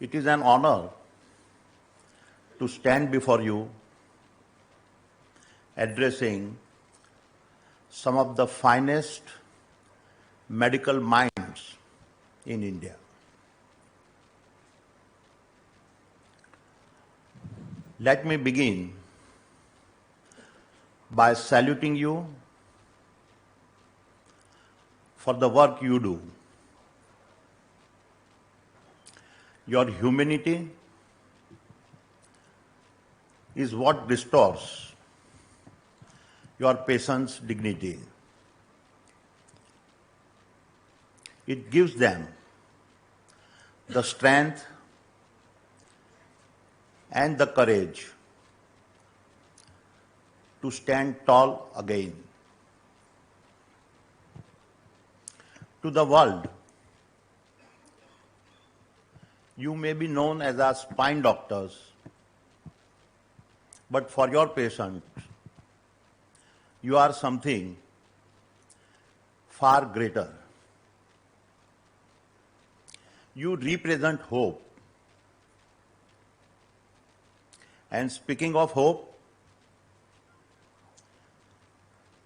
It is an honor to stand before you addressing some of the finest medical minds in India. Let me begin by saluting you for the work you do. Your humanity is what restores your patient's dignity. It gives them the strength and the courage to stand tall again. To the world, you may be known as our spine doctors, but for your patients, you are something far greater. You represent hope. And speaking of hope,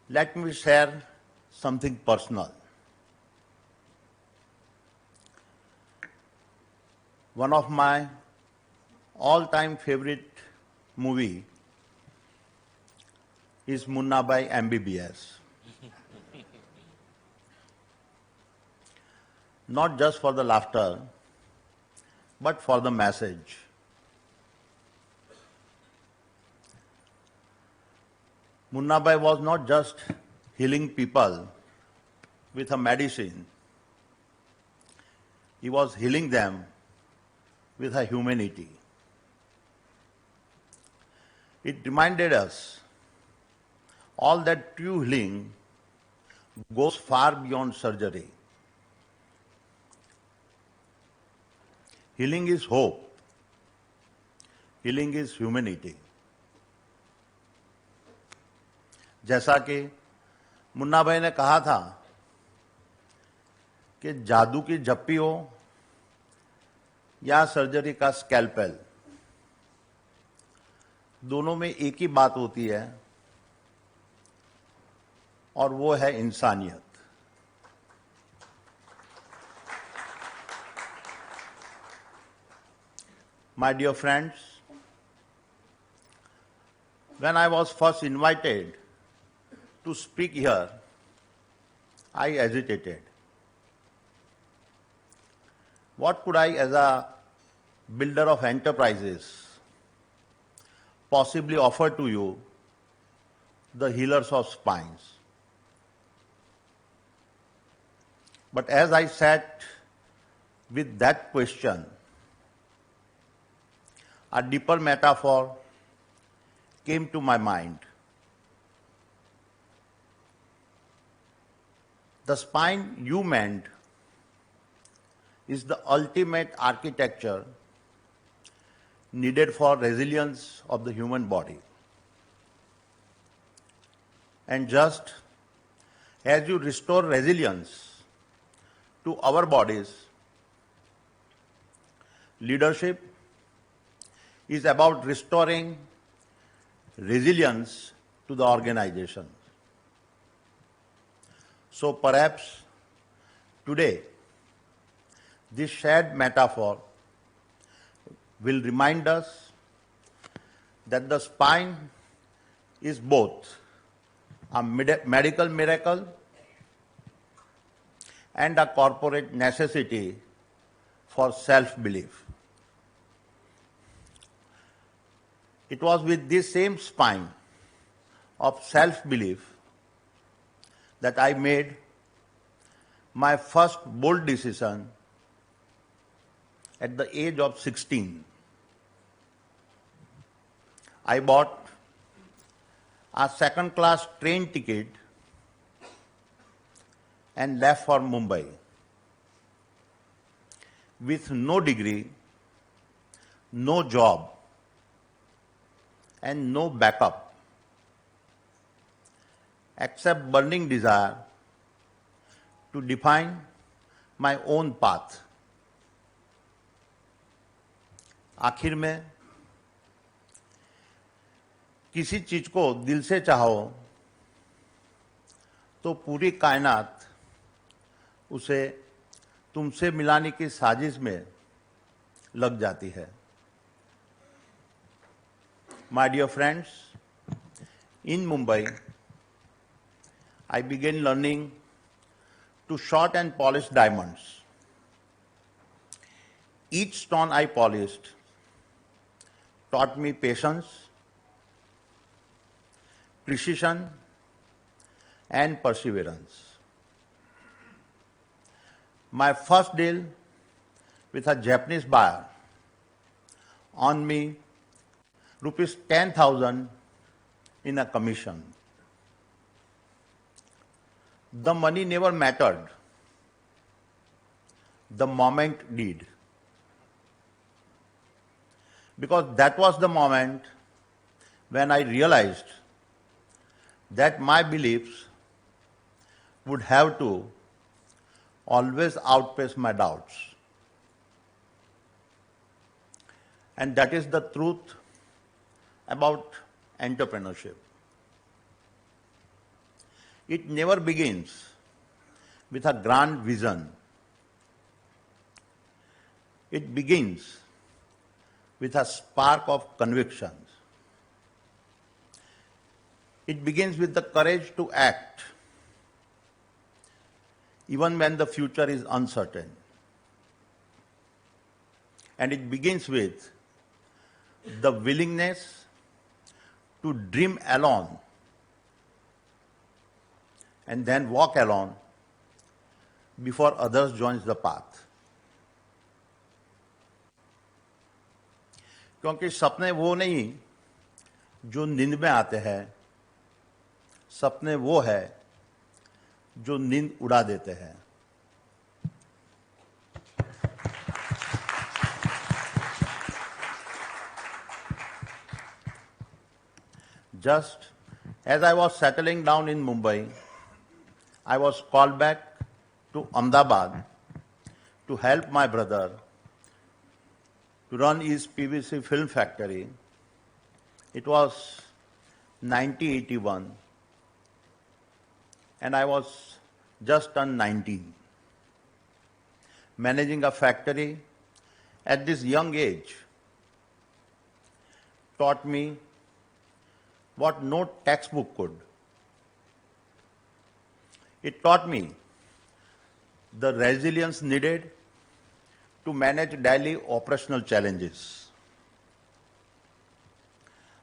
let me share something personal. One of my all-time favorite movie is Munna by MBBS. Not just for the laughter, but for the message. Munna Bhai was not just healing people with a medicine. He was healing them with a humanity. It reminded us all that true healing goes far beyond surgery. Healing is hope. Healing is humanity. जैसा कि मुन्ना भाई ने कहा था कि जादू की झप्पी हो या सर्जरी का स्कैल्पेल, दोनों में एक ही बात होती है और वो है इंसानियत. My dear friends, when I was first invited to speak here, I hesitated. What could I, as a builder of enterprises, possibly offer to you, the healers of spines? But as I sat with that question, a deeper metaphor came to my mind. The spine you meant is the ultimate architecture needed for resilience of the human body. And just as you restore resilience to our bodies, leadership is about restoring resilience to the organization. So perhaps today, this shared metaphor will remind us that the spine is both a medical miracle and a corporate necessity for self-belief. It was with this same spine of self-belief that I made my first bold decision at the age of 16. I bought a second-class train ticket and left for Mumbai with no degree, no job, and no backup, except burning desire to define my own path. आखिर में किसी चीज को दिल से चाहो तो पूरी कायनात उसे तुमसे मिलाने की साजिश में लग जाती है। My dear friends, in Mumbai, I began learning to short and polish diamonds. Each stone I polished taught me patience, precision, and perseverance. My first deal with a Japanese buyer earned me rupees 10,000 in a commission. The money never mattered. The moment did. Because that was the moment when I realized that my beliefs would have to always outpace my doubts. And that is the truth about entrepreneurship. It never begins with a grand vision. It begins with a spark of convictions. It begins with the courage to act, even when the future is uncertain. And it begins with the willingness to dream alone and then walk alone before others join the path. क्योंकि सपने वो नहीं जो नींद में आते हैं, सपने वो है जो नींद उड़ा देते हैं। Just as I was settling down in Mumbai, I was called back to Ahmedabad to help my brother to run his PVC film factory. It was 1981 and I was just turned 19. Managing a factory at this young age taught me what no textbook could. It taught me the resilience needed to manage daily operational challenges.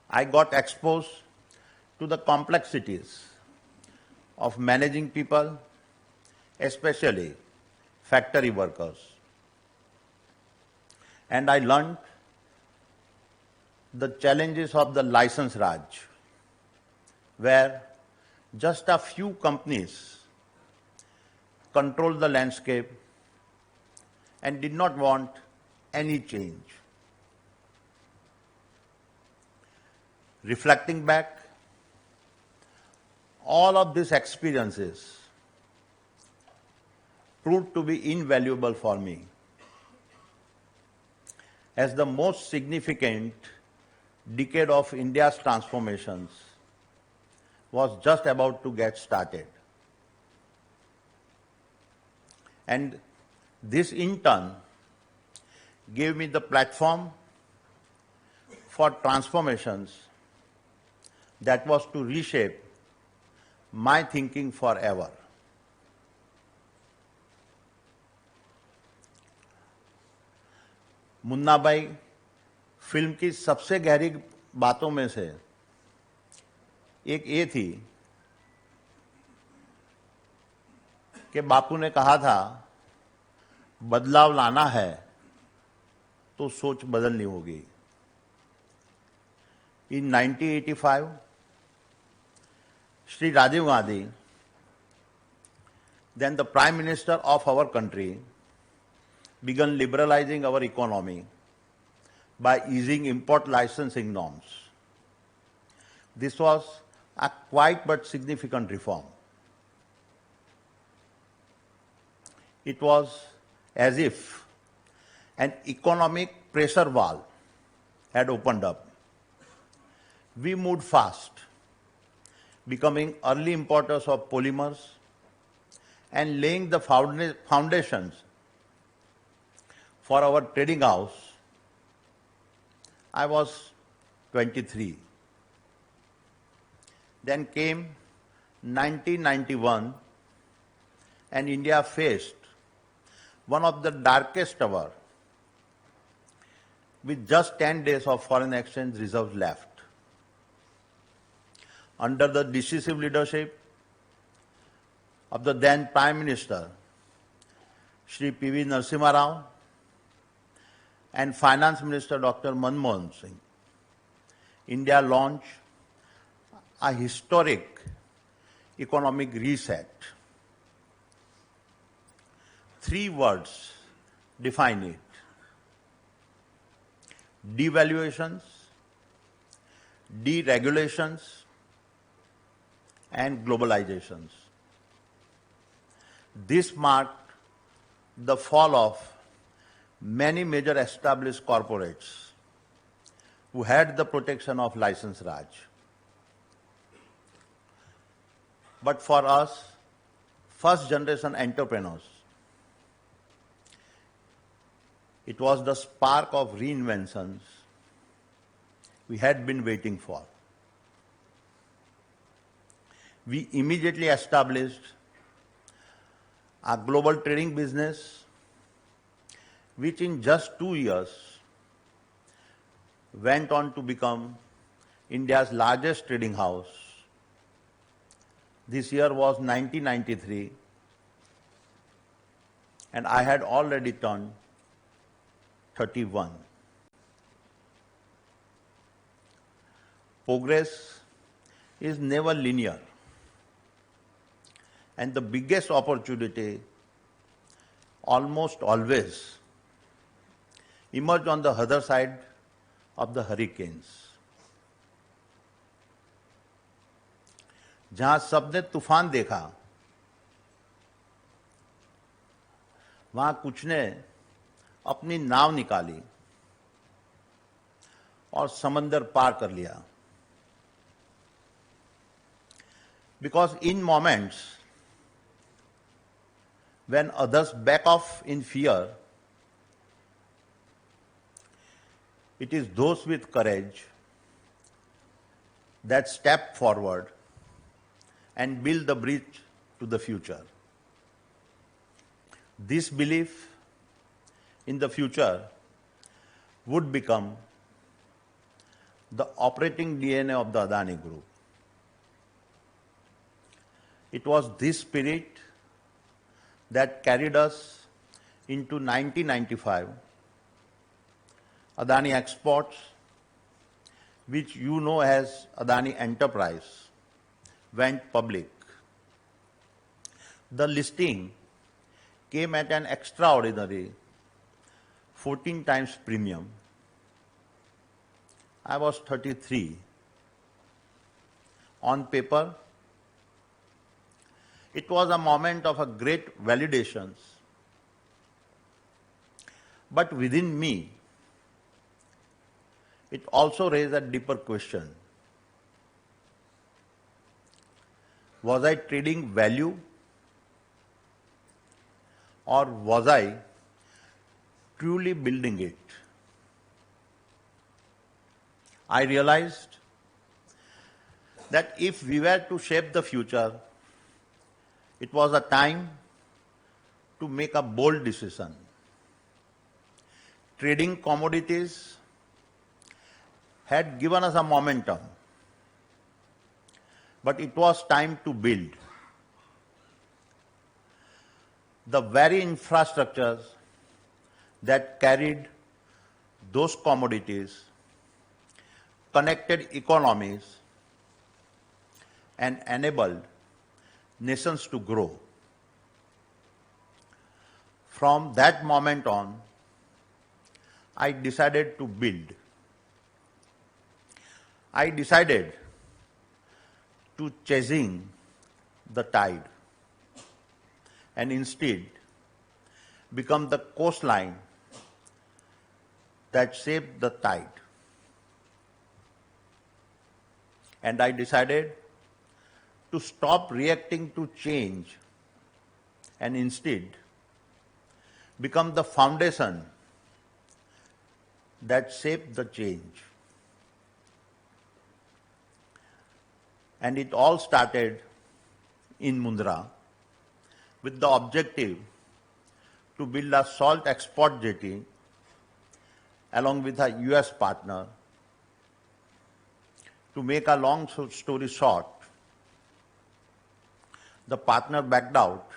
I got exposed to the complexities of managing people, especially factory workers. And I learned the challenges of the license Raj, where just a few companies controlled the landscape and did not want any change. Reflecting back, all of these experiences proved to be invaluable for me, as the most significant decade of India's transformations was just about to get started. And this in turn gave me the platform for transformations that was to reshape my thinking forever. Munna भाई film की सबसे गहरी बातों में से एक ये थी कि बापू ने कहा था बदलाव लाना है तो सोच बदलनी होगी। In 1985, Shri Rajiv Gandhi, then the Prime Minister of our country, began liberalizing our economy by easing import licensing norms. This was a quite but significant reform. It was as if an economic pressure valve had opened up. We moved fast, becoming early importers of polymers and laying the foundations for our trading house. I was 23. Then came 1991 and India faced one of the darkest ever with just 10 days of foreign exchange reserves left. Under the decisive leadership of the then Prime Minister, Shri P.V. Narasimha Rao, and Finance Minister Dr. Manmohan Singh, India launched a historic economic reset. 3 words define it: devaluations, deregulations, and globalizations. This marked the fall of many major established corporates who had the protection of license Raj. But for us, first generation entrepreneurs, it was the spark of reinventions we had been waiting for. We immediately established a global trading business, which in just 2 years went on to become India's largest trading house. This year was 1993, and I had already turned 31. Progress is never linear, and the biggest opportunity almost always emerge on the other side of the hurricanes. जहां सबने तूफान देखा, वहां कुछ ने अपनी नाव निकाली और समंदर पार कर लिया. Because in moments when others back off in fear, it is those with courage that step forward and build the bridge to the future. This belief in the future would become the operating DNA of the Adani Group. It was this spirit that carried us into 1995. Adani Exports, which you know as Adani Enterprise, went public. The listing came at an extraordinary 14 times premium. I was 33. On paper, it was a moment of a great validation. But within me, it also raised a deeper question. Was I trading value, or was I truly building it? I realized that if we were to shape the future, it was a time to make a bold decision. Trading commodities had given us a momentum, but it was time to build. The very infrastructures that carried those commodities, connected economies, and enabled nations to grow. From that moment on, I decided to build. I decided to chasing the tide and instead become the coastline that shaped the tide. And I decided to stop reacting to change and instead become the foundation that shaped the change. And it all started in Mundra with the objective to build a salt export jetty along with a US partner. To make a long story short, the partner backed out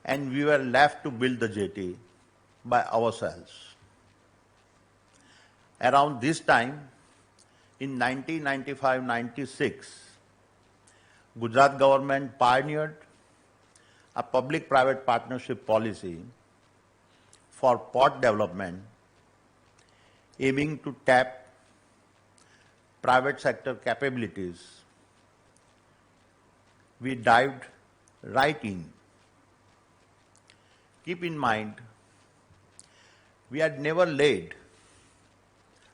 and we were left to build the jetty by ourselves. Around this time, in 1995-96, Gujarat government pioneered a public-private partnership policy for port development, aiming to tap private sector capabilities. We dived right in. Keep in mind, we had never laid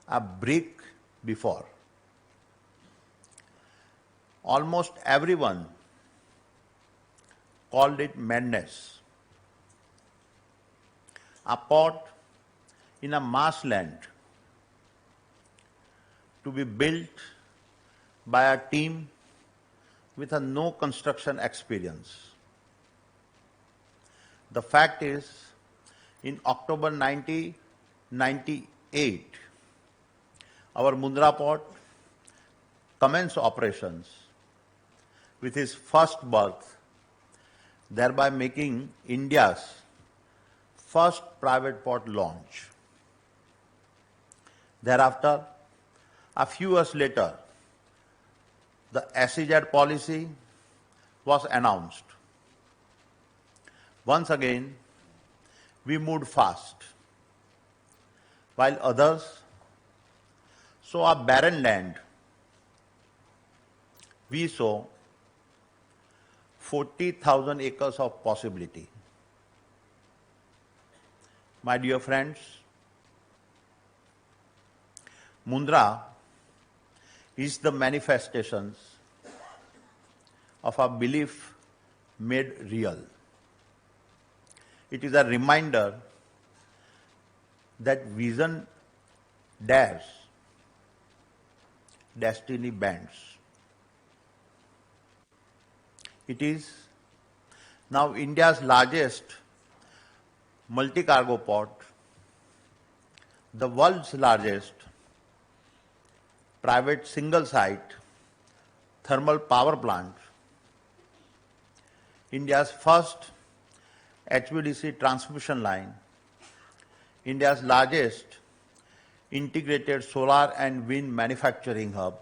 a brick before. Almost everyone called it madness. A port in a marshland to be built by a team with a no construction experience. The fact is, in October 1998, our Mundra port commenced operations with his first berth, thereby making India's first private port launch. Thereafter, a few years later, the SEZ policy was announced. Once again, we moved fast, while others saw a barren land. We saw 40,000 acres of possibility. My dear friends, Mundra is the manifestations of a belief made real. It is a reminder that vision dares, destiny bends. It is now India's largest multi-cargo port, the world's largest private single-site thermal power plant, India's first HVDC transmission line, India's largest integrated solar and wind manufacturing hub,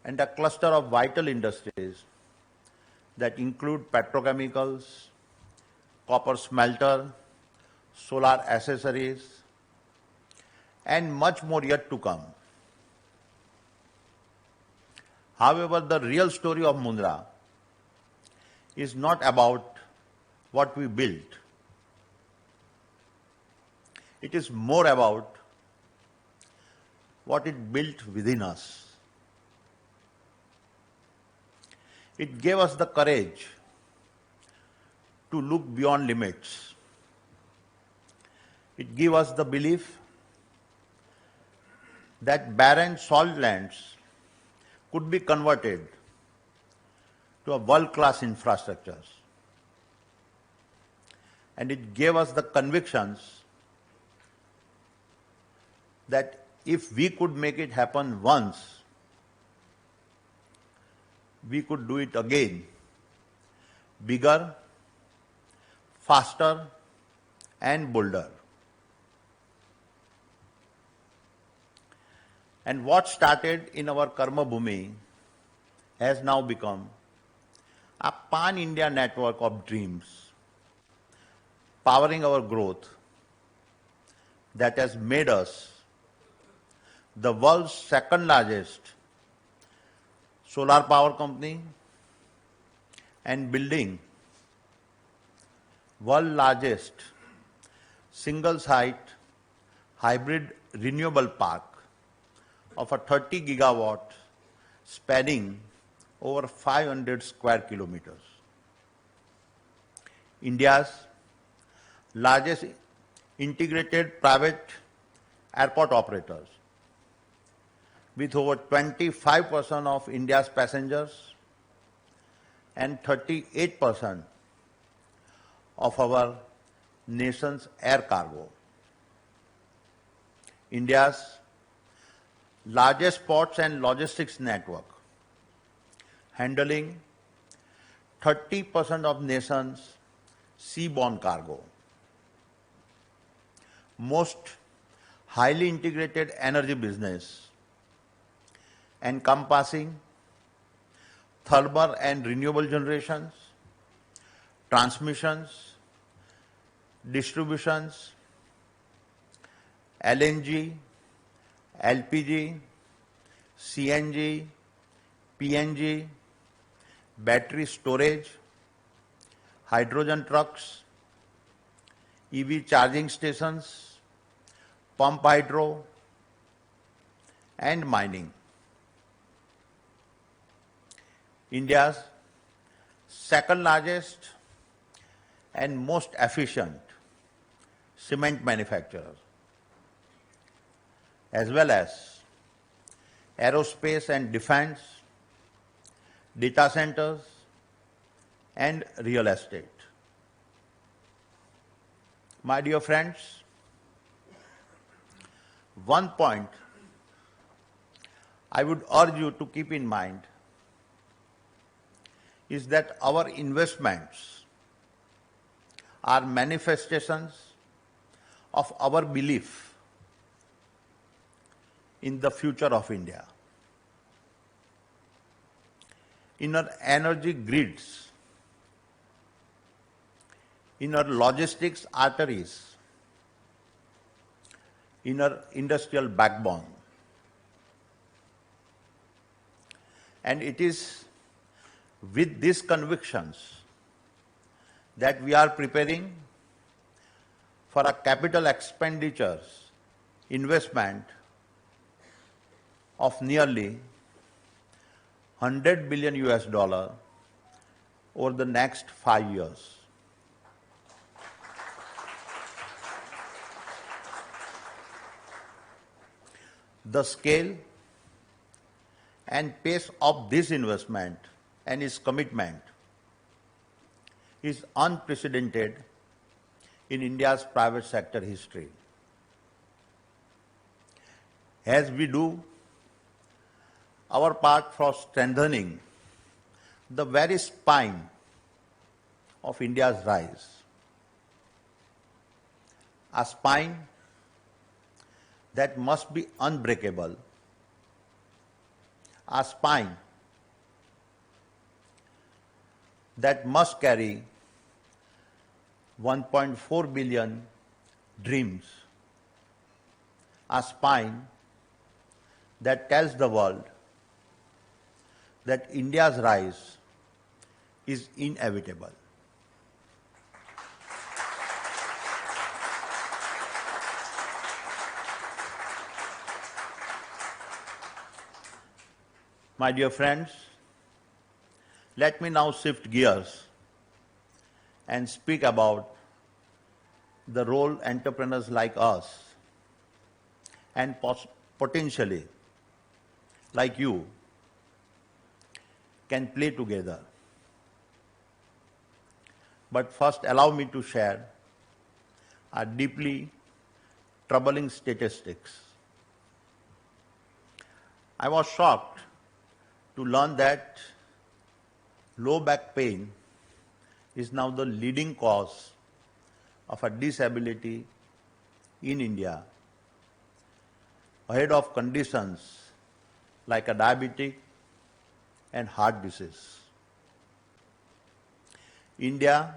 and a cluster of vital industries that include petrochemicals, copper smelter, solar accessories, and much more yet to come. However, the real story of Mundra is not about what we built. It is more about what it built within us. It gave us the courage to look beyond limits. It gave us the belief that barren salt lands could be converted to a world-class infrastructures. And it gave us the convictions that if we could make it happen once, we could do it again, bigger, faster, and bolder. And what started in our Karma Bhumi has now become a pan-India network of dreams, powering our growth that has made us the world's second largest solar power company and building world largest single-site hybrid renewable park of a 30 gigawatt spanning over 500 square kilometers. India's largest integrated private airport operators, with over 25% of India's passengers and 38% of our nation's air cargo. India's largest ports and logistics network, handling 30% of nation's seaborne cargo. Most highly integrated energy business, encompassing thermal and renewable generations, transmissions, distributions, LNG, LPG, CNG, PNG, battery storage, hydrogen trucks, EV charging stations, pump hydro, and mining. India's second largest and most efficient cement manufacturer, as well as aerospace and defense, data centers, and real estate. My dear friends, one point I would urge you to keep in mind is that our investments are manifestations of our belief in the future of India, in our energy grids, in our logistics arteries, in our industrial backbone. And it is with these convictions that we are preparing for a capital expenditures investment of nearly $100 billion over the next 5 years. The scale and pace of this investment and its commitment is unprecedented in India's private sector history. As we do our part for strengthening the very spine of India's rise, a spine that must be unbreakable, a spine that must carry 1.4 billion dreams, a spine that tells the world that India's rise is inevitable. My dear friends, let me now shift gears and speak about the role entrepreneurs like us and potentially like you can play together. But first, allow me to share a deeply troubling statistics. I was shocked to learn that low back pain is now the leading cause of a disability in India, ahead of conditions like a diabetic and heart disease. India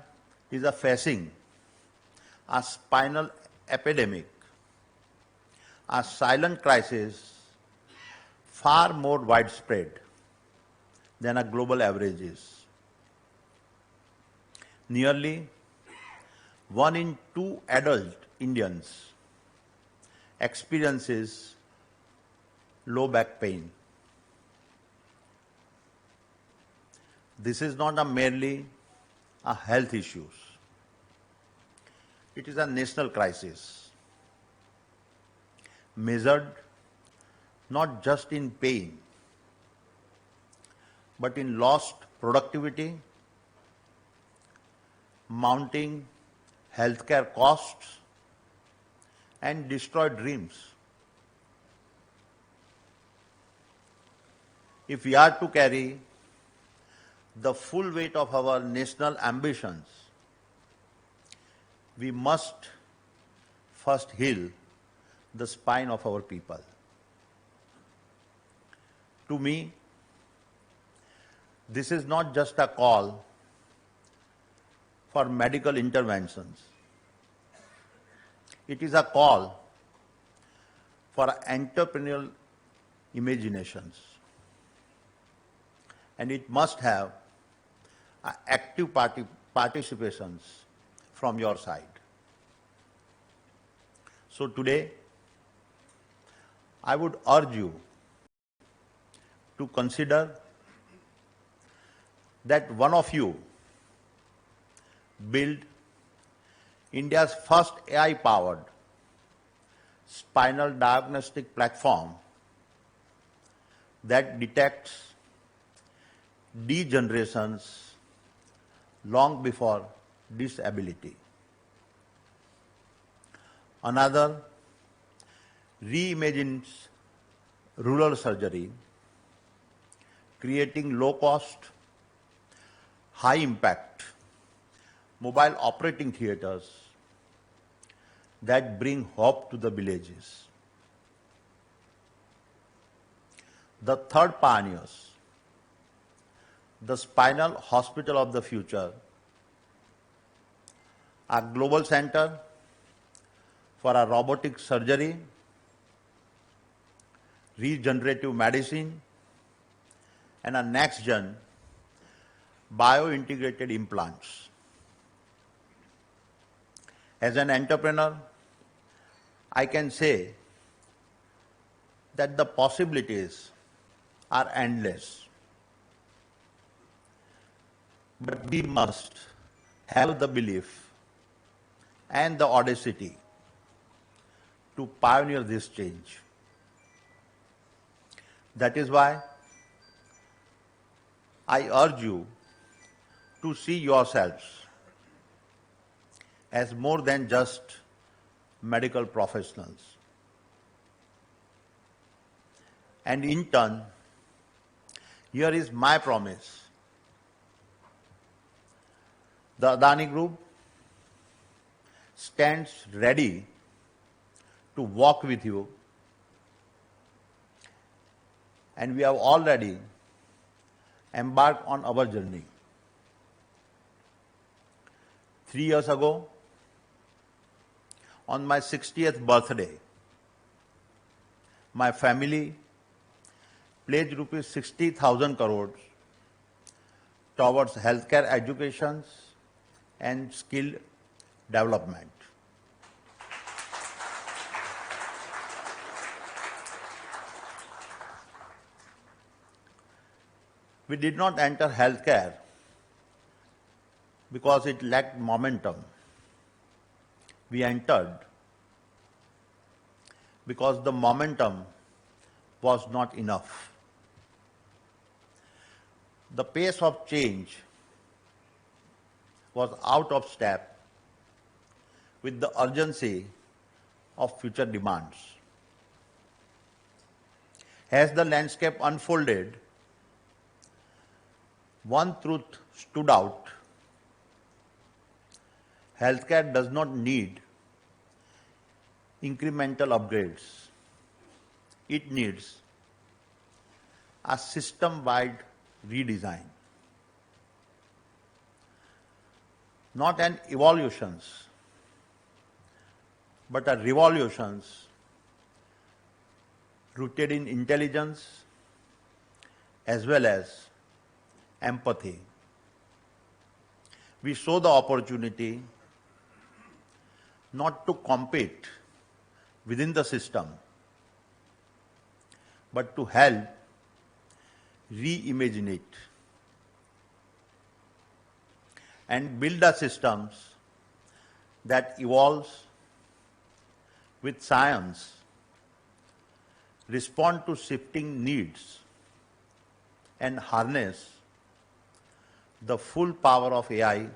is facing a spinal epidemic, a silent crisis far more widespread than a global average is. Nearly 1 in 2 adult Indians experiences low back pain. This is not merely a health issue. It is a national crisis, measured not just in pain, but in lost productivity, mounting healthcare costs, and destroyed dreams. If we are to carry the full weight of our national ambitions, we must first heal the spine of our people. To me, this is not just a call for medical interventions. It is a call for entrepreneurial imaginations. And it must have active participations from your side. So today, I would urge you to consider that one of you build India's first AI-powered spinal diagnostic platform that detects degenerations long before disability. Another reimagines rural surgery, creating low-cost, high-impact mobile operating theaters that bring hope to the villages. The third pioneers, the Spinal Hospital of the Future, a global center for a robotic surgery, regenerative medicine, and a next-gen bio-integrated implants. As an entrepreneur, I can say that the possibilities are endless. But we must have the belief and the audacity to pioneer this change. That is why I urge you to see yourselves as more than just medical professionals. And in turn, here is my promise. The Adani Group stands ready to walk with you, and we have already embarked on our journey. 3 years ago, on my 60th birthday, my family pledged rupees 60,000 crores towards healthcare education and skill development. We did not enter healthcare because it lacked momentum. We entered because the momentum was not enough. The pace of change was out of step with the urgency of future demands. As the landscape unfolded, one truth stood out. Healthcare does not need incremental upgrades. It needs a system-wide redesign. Not an evolutions, but a revolutions rooted in intelligence as well as empathy. We saw the opportunity not to compete within the system, but to help reimagine it and build a systems that evolves with science, respond to shifting needs, and harness the full power of AI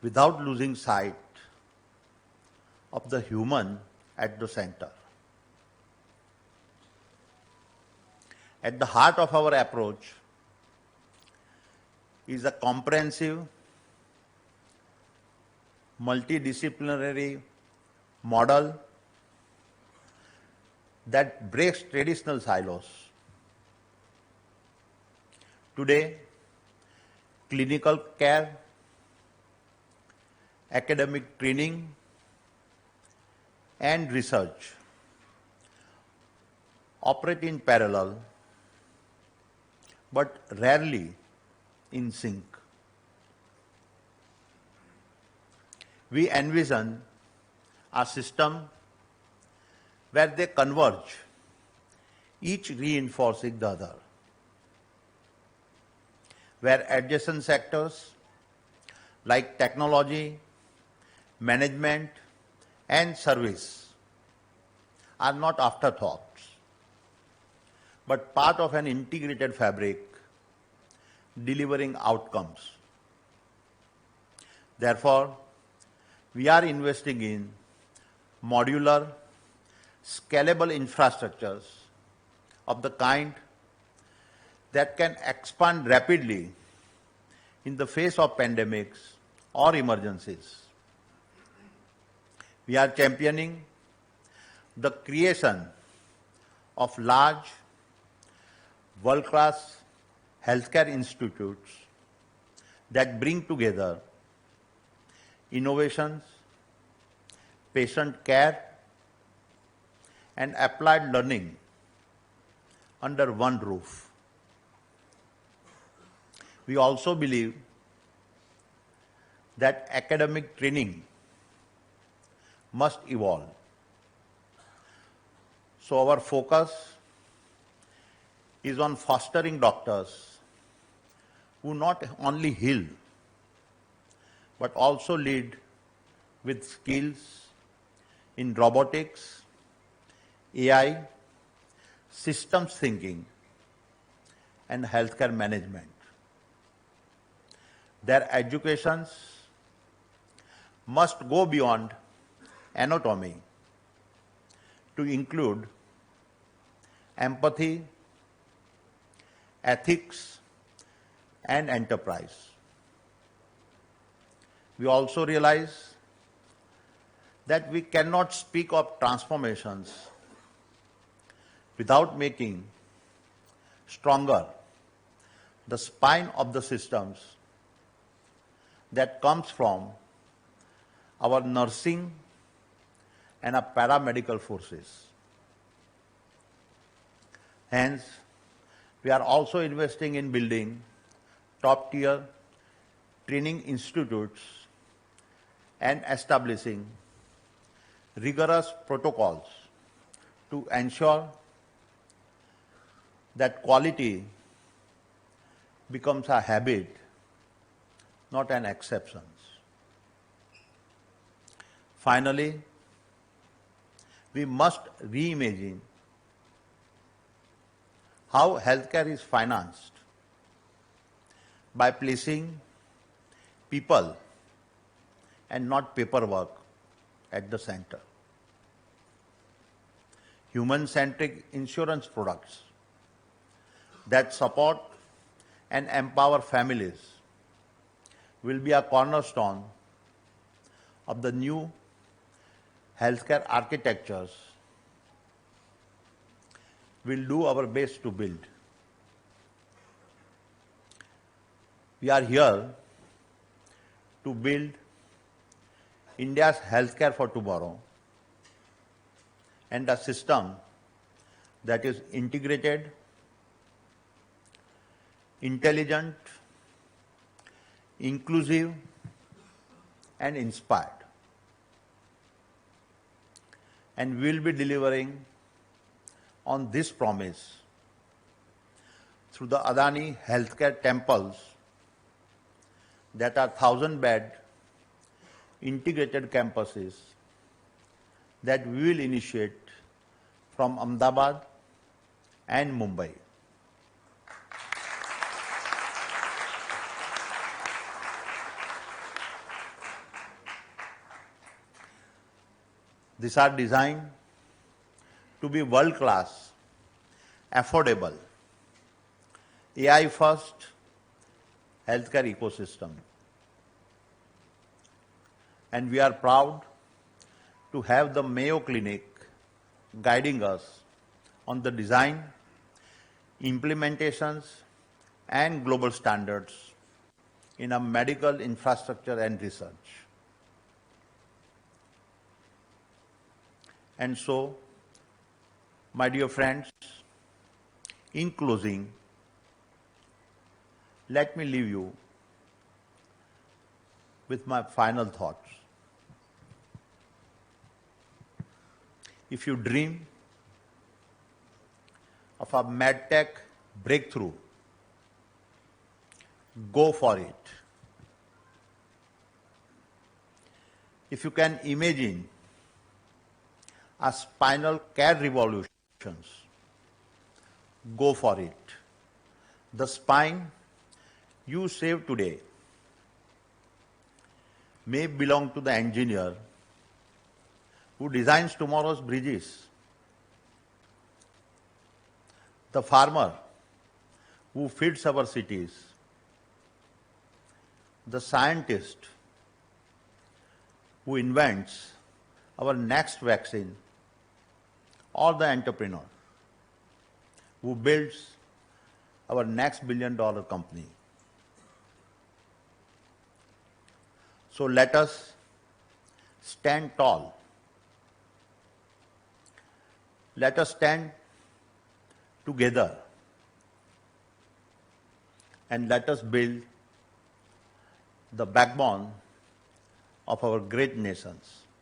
without losing sight of the human at the center. At the heart of our approach is a comprehensive, multidisciplinary model that breaks traditional silos. Today, clinical care, academic training, and research operate in parallel, but rarely in sync. We envision a system where they converge, each reinforcing the other, where adjacent sectors like technology, management, and service are not afterthoughts, but part of an integrated fabric delivering outcomes. Therefore, we are investing in modular, scalable infrastructures of the kind that can expand rapidly in the face of pandemics or emergencies. We are championing the creation of large, world-class healthcare institutes that bring together innovations, patient care, and applied learning under one roof. We also believe that academic training must evolve. So our focus is on fostering doctors who not only heal, but also lead with skills in robotics, AI, systems thinking, and healthcare management. Their educations must go beyond anatomy to include empathy, ethics, and enterprise. We also realize that we cannot speak of transformations without making stronger the spine of the systems that comes from our nursing and our paramedical forces. Hence, we are also investing in building top-tier training institutes and establishing rigorous protocols to ensure that quality becomes a habit, not an exception. Finally, we must reimagine how healthcare is financed by placing people and not paperwork at the center. Human-centric insurance products that support and empower families will be a cornerstone of the new healthcare architectures we'll do our best to build. We are here to build India's healthcare for tomorrow and a system that is integrated, intelligent, inclusive, and inspired. And we'll be delivering on this promise through the Adani healthcare temples that are 1,000-bed integrated campuses that we will initiate from Ahmedabad and Mumbai. These are designed to be world-class, affordable, AI-first healthcare ecosystem. And we are proud to have the Mayo Clinic guiding us on the design, implementations, and global standards in our medical infrastructure and research. And so, my dear friends, in closing, let me leave you with my final thoughts. If you dream of a medtech breakthrough, go for it. If you can imagine a spinal care revolution, go for it. The spine you save today may belong to the engineer who designs tomorrow's bridges, the farmer who feeds our cities, the scientist who invents our next vaccine, or the entrepreneur who builds our next billion-dollar company. So let us stand tall. Let us stand together and let us build the backbone of our great nations.